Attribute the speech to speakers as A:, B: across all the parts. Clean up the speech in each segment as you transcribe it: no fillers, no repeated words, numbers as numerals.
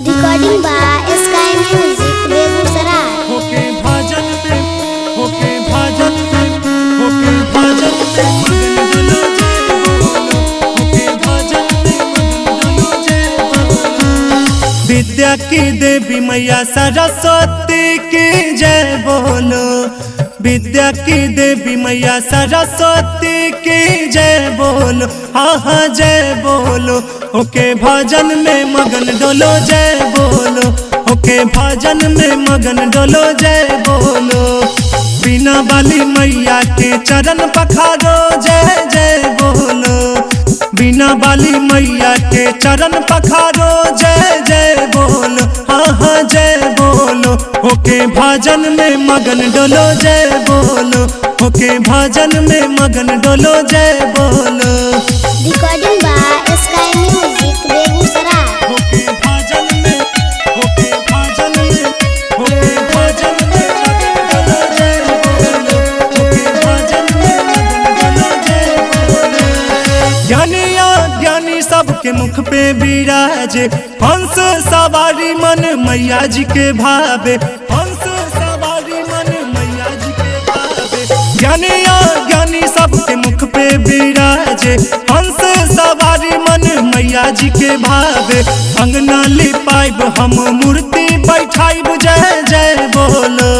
A: Recording by Sky Music Begusarai.
B: होके भाजन में होके भाजन में होके भाजन में मगन डलो जय बोलो। होके भाजन में मगन डलो जय बोलो। विद्या की देवी मैया सरस्वती की जय बोलो। विद्या की देवी मैया सरस्वती की जय बोलो। हाँ हाँ जय बोलो। होके भजन में मगन डोलो जय बोलो। होके भजन में मगन डोलो जय बोलो। बिना वाली मैया के चरण पखारो जय जय बोलो। बिना वाली मैया के चरण पखारो जय जय बोलो। हाँ हाँ जय बोलो। होके भजन में मगन डोलो जय बोलो। होके भजन में मगन डोलो जय बोलो।
A: Recording by Sky Music Begusarai.
B: होके भजन में होके भजन में होके भजन में मगन डोलो जय बोलो। होके भजन में मगन डोलो जय बोलो। ज्ञानिया ज्ञानी सबके मुख पे विराजे। हंस सवारी मन मैया जी के भावे। हंस सवारी मन मैया जी के भावे। ज्ञानिया ज्ञानी सबके मुख पे विराजे। हंस सवारी मन मैया जी के भावे। अंगना लिपाइब हम मूर्ति बैठाइब जय जय बोलो।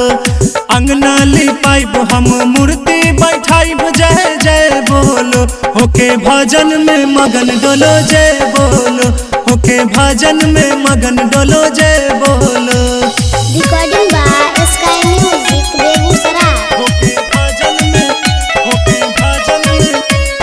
B: अंगना लिपाइब हम मूर्ति बैठाइब जय जय बोलो। होके भजन में मगन डोलो जय बोलो। होके भजन में मगन डोलो जय बोलो।
A: Recording by Sky Music Begusarai.
B: होके भजन में होके भजन में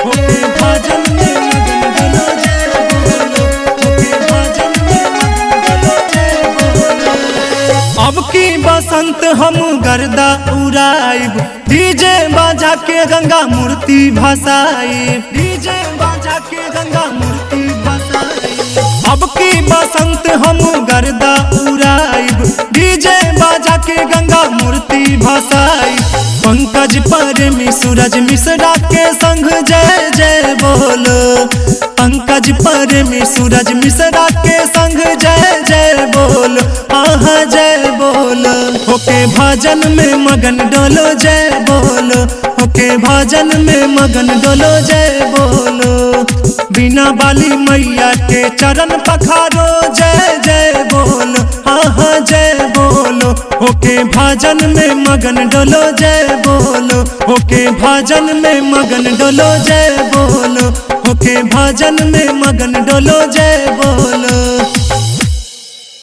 B: होके भजन में मगन डोलो जय बोलो। होके भजन में मगन डोलो जय बोलो। अब की बसंत हम गर्दा उड़ाइब। डीजे बाजा के गंगा मूर्ति भसाइब। डीजे बाजा के गंगा मूर्ति भसाइब। अब की बसंत हम गर्दा उड़ाइब। डीजे बाजा के गंगा मूर्ति भसाइब। पंकज प्रेमी सूरज मिश्रा के संग जय जय बोलो। पंकज प्रेमी सूरज मिश्रा के संग जय जय बोलो। हाँ जय बोलो। होके भजन में मगन डोलो जय बोलो। होके भजन में मगन डोलो जय बोलो। बिना वाली मैया के चरण पखारो जय जय बोलो। हाँ हाँ जय बोलो। होके भजन में मगन डोलो जय बोलो। होके भजन में मगन डोलो जय बोलो। होके भजन में मगन डोलो जय बोलो।